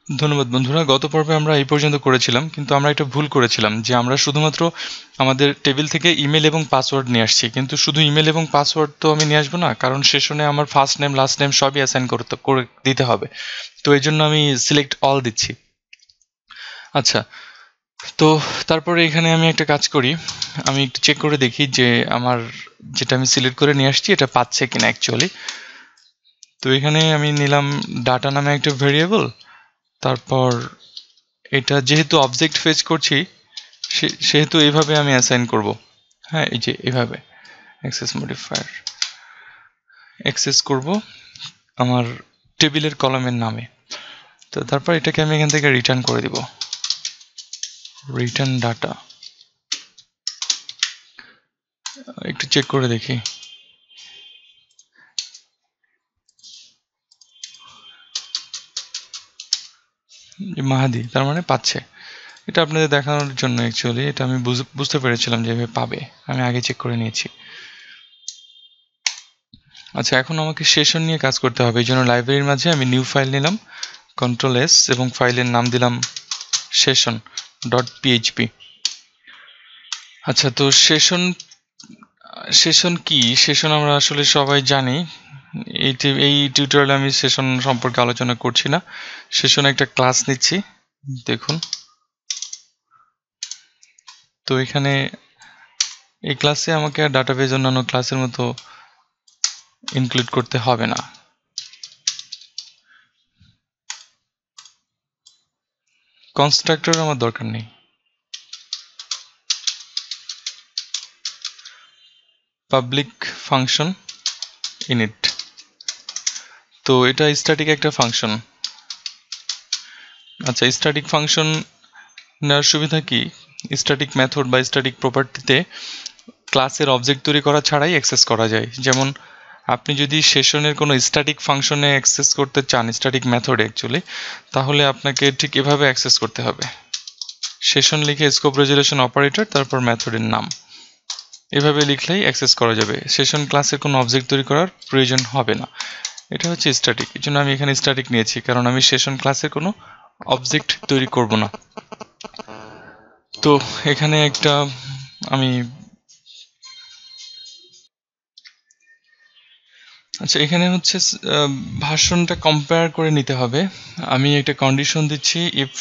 ধন্যবাদ বন্ধুরা। গত পর্বে আমরা এই পর্যন্ত করেছিলাম, কিন্তু আমরা একটা ভুল করেছিলাম যে আমরা শুধুমাত্র আমাদের টেবিল থেকে ইমেল এবং পাসওয়ার্ড নিয়ে আসছি, কিন্তু শুধু ইমেল এবং পাসওয়ার্ড তো আমি নিয়ে আসবো না, কারণ সেশনে আমার ফার্স্ট নেম লাস্ট নেম সবই অ্যাসাইন করে দিতে হবে। তো এই জন্য আমি সিলেক্ট অল দিচ্ছি। আচ্ছা, তো তারপরে এখানে আমি একটা কাজ করি, আমি একটু চেক করে দেখি যে আমার যেটা আমি সিলেক্ট করে নিয়ে আসছি এটা পাচ্ছে কিনা অ্যাকচুয়ালি। তো এখানে আমি নিলাম ডাটা নামে একটা ভেরিয়েবল। তারপর এটা যেহেতু অবজেক্ট ফেচ করছি, সেহেতু এইভাবে আমি অ্যাসাইন করব। হ্যাঁ, এই যে এইভাবে অ্যাক্সেস মডিফায়ার অ্যাক্সেস করব আমার টেবিলের কলামের নামে। তো তারপর এটাকে আমি এখান থেকে রিটার্ন করে দিব, রিটার্ন ডাটা। একটু চেক করে দেখি। মাহাদি তার মানে পাচ্ছে। এটা আপনাদের দেখানোর জন্য অ্যাকচুয়ালি, এটা আমি বুঝতে পেরেছিলাম যে এভাবে পাবে, আমি আগে চেক করে নিয়েছি। আচ্ছা, এখন আমাকে সেশন নিয়ে কাজ করতে হবে। এই জন্য লাইব্রেরির মাঝে আমি নিউ ফাইল নিলাম, কন্ট্রোল এস, এবং ফাইলের নাম দিলাম সেশন ডট পিএইচপি। আচ্ছা, তো সেশন সেশন কি? সেশন আমরা আসলে সবাই জানি। এই টিউটোরিয়ালে আমি সেশন সম্পর্কে আলোচনা করছি না। সেশন একটা ক্লাস নিচ্ছি, দেখুন। তো এখানে এই ক্লাসে আমাকে আর ডাটাবেজ অন্যান্য ক্লাসের মতো ইনক্লুড করতে হবে না। কনস্ট্রাক্টর আমার দরকার নেই। পাবলিক ফাংশন ইনিট, তো এটা স্ট্যাটিক একটা ফাংশন। আচ্ছা, স্ট্যাটিক ফাংশন নেওয়ার সুবিধা কি? স্ট্যাটিক মেথড বা স্ট্যাটিক প্রপার্টিতে ক্লাসের অবজেক্ট তৈরি করা ছাড়াই অ্যাক্সেস করা যায়। যেমন আপনি যদি সেশনের কোনো স্ট্যাটিক ফাংশনে অ্যাক্সেস করতে চান, স্ট্যাটিক মেথডে অ্যাকচুয়ালি, তাহলে আপনাকে ঠিক এভাবে অ্যাক্সেস করতে হবে। সেশন লিখে স্কোপ রেজুলেশন অপারেটর, তারপর মেথডের নাম, এভাবে লিখলেই অ্যাক্সেস করা যাবে। সেশন ক্লাসের কোনো অবজেক্ট তৈরি করার প্রয়োজন হবে না। এটা হচ্ছে স্ট্যাটিক। এই জন্য আমি এখানে স্ট্যাটিক নিয়েছি, কারণ আমি সেশন ক্লাসের কোনো অবজেক্ট তৈরি করব না। তো এখানে একটা আমি আচ্ছা, এখানে হচ্ছে ভার্সনটা কম্পেয়ার করে নিতে হবে। আমি একটা কন্ডিশন দিচ্ছি, ইফ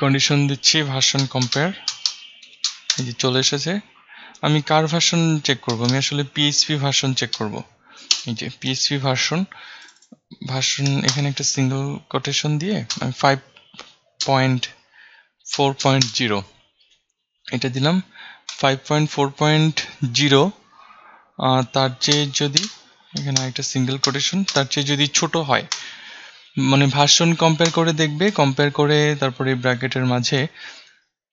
কন্ডিশন দিচ্ছি ভার্সন কম্পেয়ার। এই যে চলে এসেছে। আমি কার ভার্সন চেক করব? আমি আসলে পিএইচপি ভার্সন চেক করব। এই যে পিএইচপি ভার্সন এখানে একটা সিঙ্গেল কোটেশন দিয়ে আমি 5.4.0 এটা দিলাম। 5.4.0 তার চেয়ে যদি, এখানে একটা সিঙ্গেল কোটেশন, তার চেয়ে যদি ছোট হয়, মানে ভার্সন কম্পেয়ার করে দেখবে, কম্পেয়ার করে তারপরে ব্র্যাকেটের মাঝে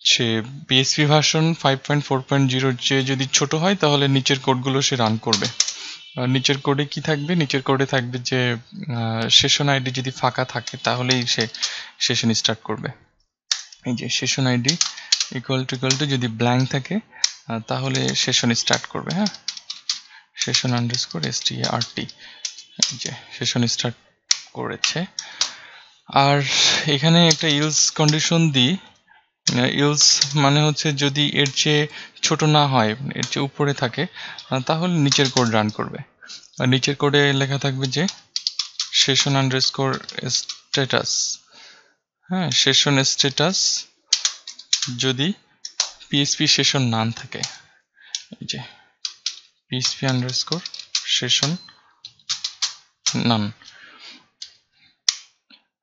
সে পিএইচপি ভার্সন 5.4.0 চেয়ে যদি ছোট হয়, তাহলে নিচের কোডগুলো সে রান করবে। আর নিচের কোডে কি থাকবে? নিচের কোডে থাকবে যে সেশন আইডি যদি ফাঁকা থাকে তাহলেই সে সেশন স্টার্ট করবে। এই যে সেশন আইডি ইকুয়াল টু যদি ব্ল্যাঙ্ক থাকে তাহলে সেশন স্টার্ট করবে। হ্যাঁ, সেশন আন্ডারস্কোর start, এই যে সেশন স্টার্ট করেছে। আর এখানে একটা ইলস কন্ডিশন দিই। ইলস মানে হচ্ছে যদি এর চেয়ে ছোট না হয়, এর চেয়ে উপরে থাকে, তাহলে নিচের কোড রান করবে। আর নিচের কোডে লেখা থাকবে যে সেশন আন্ডারস্কোর স্ট্যাটাস। হ্যাঁ, সেশন স্ট্যাটাস যদি পিএইচপি সেশন নান থাকে, এই যে পিএইচপি আন্ডারস্কোর সেশন নান।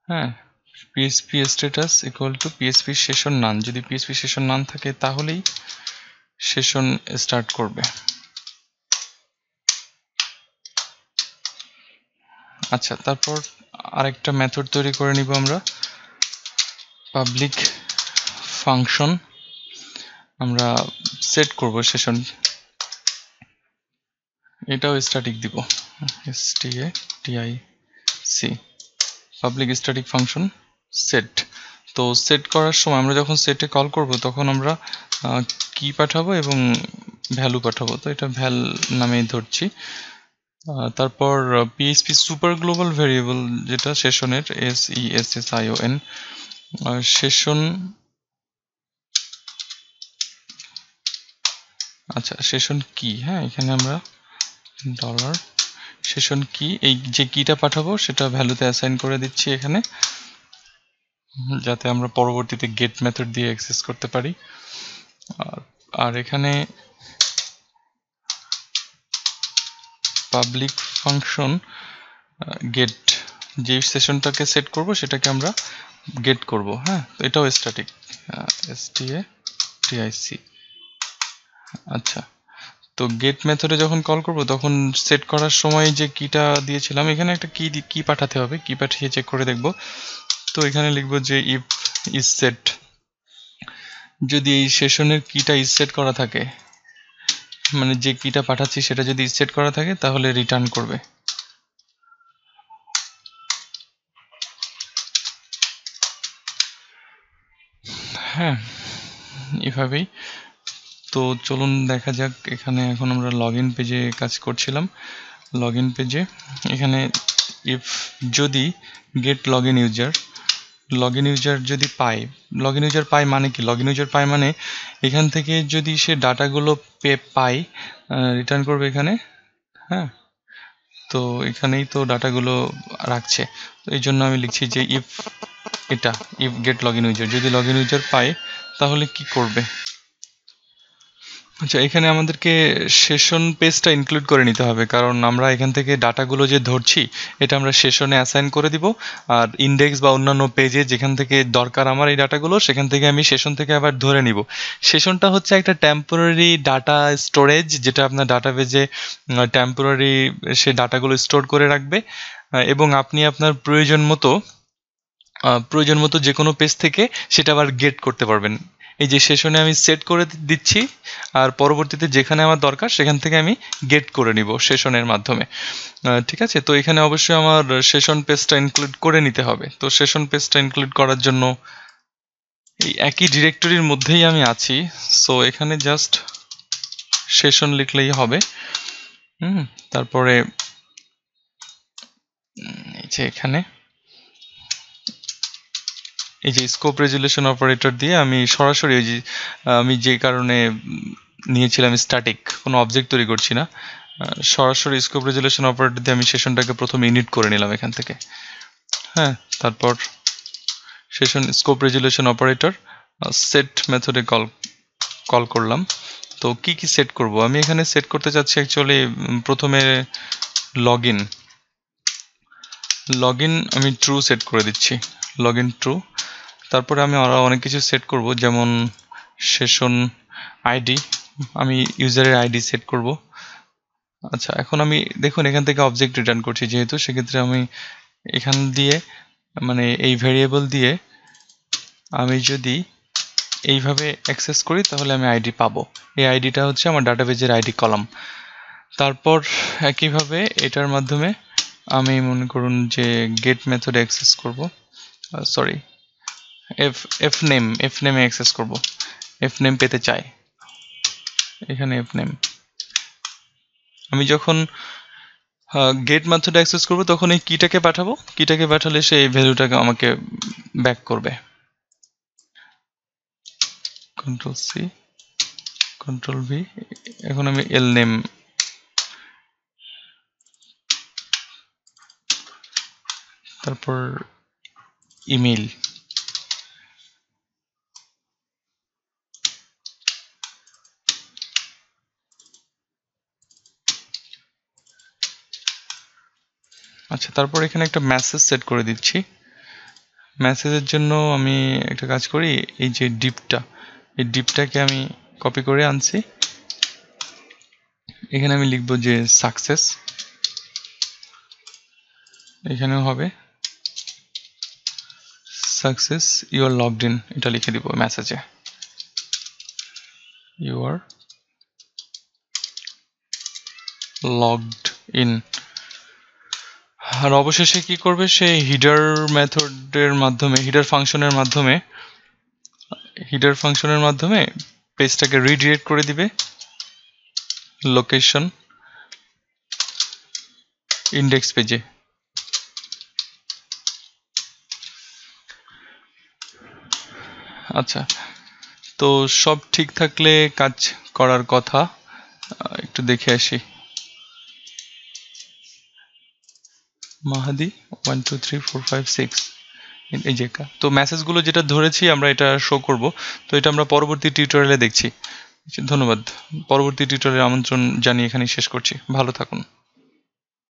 হ্যাঁ, PHP status equal to PHP session none. যদি পিএইচপি সেশন নান থাকে তাহলেই সেশন স্টার্ট করবে। আচ্ছা, তারপর আরেকটা মেথড তৈরি করে নিব আমরা, পাবলিক ফাংশন। আমরা সেট করব সেশন, এটাও স্ট্যাটিক দিব, static public static function set. তো সেট করার সময় আমরা যখন সেটে কল করব তখন আমরা কি পাঠাবো এবং ভ্যালু পাঠাবো। তো এটা ভ্যাল নামেই ধরছি। তারপর পিএইচপি সুপার গ্লোবাল ভেরিয়েবল যেটা সেশনের SESSION সেশন, আচ্ছা সেশন কি, হ্যাঁ এখানে আমরা ডলার সেশন কি, এই যে কিটা পাঠাবো সেটা ভ্যালুতে অ্যাসাইন করে দিচ্ছি এখানে, যাতে আমরা পরবর্তীতে গেট মেথড দিয়ে অ্যাক্সেস করতে পারি। আর এখানে পাবলিক ফাংশন গেট, যে সেশনটাকে সেট করব সেটাকে আমরা গেট করব, হ্যাঁ তো এটাও স্ট্যাটিক STATIC। আচ্ছা, তো গেট মেথডে যখন কল করব তখন সেট করার সময় যে কিটা দিয়েছিলাম এখানে একটা কি পাঠাতে হবে, কি পাঠিয়ে চেক করে দেখব। তো এখানে লিখব যে ইফ ইজ সেট, যদি এই সেশনের কিটা ইজ সেট করা থাকে, মানে যে কিটা পাঠাচ্ছি সেটা যদি ইজ সেট করা থাকে তাহলে রিটার্ন করবে। হ্যাঁ এভাবেই। তো চলুন দেখা যাক, এখানে এখন আমরা লগ ইন পেজে কাজ করছিলাম। লগ ইন পেজে এখানে ইফ যদি get log in user, log in user যদি পায়, লগ ইন ইউজার পায় মানে কি, লগ ইন ইউজার পায় মানে এখান থেকে যদি সে ডাটাগুলো পায় রিটার্ন করবে এখানে, হ্যাঁ তো এখানেই তো ডাটাগুলো রাখছে, তো এই জন্য আমি লিখছি যে ইফ এটা if get log in user, যদি লগ ইন ইউজার পায় তাহলে কি করবে। আচ্ছা, এখানে আমাদেরকে সেশন পেজটা ইনক্লুড করে নিতে হবে, কারণ আমরা এখান থেকে ডাটাগুলো যে ধরছি এটা আমরা সেশনে অ্যাসাইন করে দিব, আর ইন্ডেক্স বা অন্যান্য পেজে যেখান থেকে দরকার আমার এই ডাটাগুলো সেখান থেকে আমি সেশন থেকে আবার ধরে নিব। সেশনটা হচ্ছে একটা টেম্পোরারি ডাটা স্টোরেজ, যেটা আপনার ডাটাবেজে টেম্পোরারি সে ডাটাগুলো স্টোর করে রাখবে, এবং আপনি আপনার প্রয়োজন মতো যে কোনো পেজ থেকে সেটা আবার গেট করতে পারবেন। এই যে সেশনে আমি সেট করে দিচ্ছি, আর পরবর্তীতে যেখানে আমার দরকার সেখান থেকে আমি গেট করে নিব সেশনের মাধ্যমে। ঠিক আছে, তো এখানে অবশ্যই আমার সেশন পেজটা ইনক্লুড করে নিতে হবে। তো সেশন পেজটা ইনক্লুড করার জন্য এই একই ডিরেক্টরির মধ্যেই আমি আছি, সো এখানে জাস্ট সেশন লিখলেই হবে। তারপরে এই যে এখানে এই যে স্কোপ রেজুলেশন অপারেটর দিয়ে আমি সরাসরি ওই যে আমি যে কারণে নিয়েছিলাম স্ট্যাটিক, কোনো অবজেক্ট তৈরি করছি না, সরাসরি স্কোপ রেজুলেশন অপারেটর দিয়ে আমি সেশনটাকে প্রথম ইনিট করে নিলাম এখান থেকে। হ্যাঁ, তারপর session scope resolution operator set মেথডে কল করলাম। তো কি কি সেট করব আমি এখানে সেট করতে চাচ্ছি অ্যাকচুয়ালি প্রথমে লগ ইন আমি ট্রু সেট করে দিচ্ছি, লগ ইন ট্রু। তারপরে আমি আরও অনেক কিছু সেট করব, যেমন সেশন আইডি, আমি ইউজারের আইডি সেট করব। আচ্ছা, এখন আমি দেখুন এখান থেকে অবজেক্ট রিটার্ন করছি, যেহেতু সেক্ষেত্রে আমি এখান দিয়ে মানে এই ভেরিয়েবল দিয়ে আমি যদি এইভাবে অ্যাক্সেস করি তাহলে আমি আইডি পাবো। এই আইডিটা হচ্ছে আমার ডাটাবেজের আইডি কলাম। তারপর একইভাবে এটার মাধ্যমে আমি মনে করুন যে গেট মেথড অ্যাক্সেস করব, সরি এফ নেমে অ্যাক্সেস করব, এফ নেম পেতে চাই, এখানে এফ নেম। আমি যখন গেট মেথড অ্যাক্সেস করব তখন এই কিটাকে পাঠাবো, কিটাকে পাঠালে সে এই ভ্যালুটাকে আমাকে ব্যাক করবে। কন্ট্রোল সি কন্ট্রোল ভি, এখন আমি এল নেম, তারপর ইমেল, আচ্ছা তারপর এখানে একটা মেসেজ সেট করে দিচ্ছি। মেসেজের জন্য আমি একটা কাজ করি, এই যে ডিপটা, এই ডিপটাকে আমি কপি করে আনছি, এখানে আমি লিখব যে সাকসেস, এখানেও হবে success you are logged in, এটা লিখে দিব মেসেজে, ইউ আর লগড ইন। আর অবশেষে কি করবে, সে হিডার মেথডের মাধ্যমে, হিডার ফাংশনের মাধ্যমে পেজটাকে রিডিরেক্ট করে দিবে লোকেশন ইন্ডেক্স পেজে। আচ্ছা, তো সব ঠিক থাকলে কাজ করার কথা। একটু দেখে আসি। মাহাদি 1 2 3 4 5 6 এই যে তো মেসেজগুলো যেটা ধরেছি আমরা এটা শো করব। তো এটা আমরা পরবর্তী টিউটোরিয়ালে দেখছি। ধন্যবাদ। পরবর্তী টিউটোরিয়ালে আমন্ত্রণ জানিয়ে এখানেই শেষ করছি। ভালো থাকুন।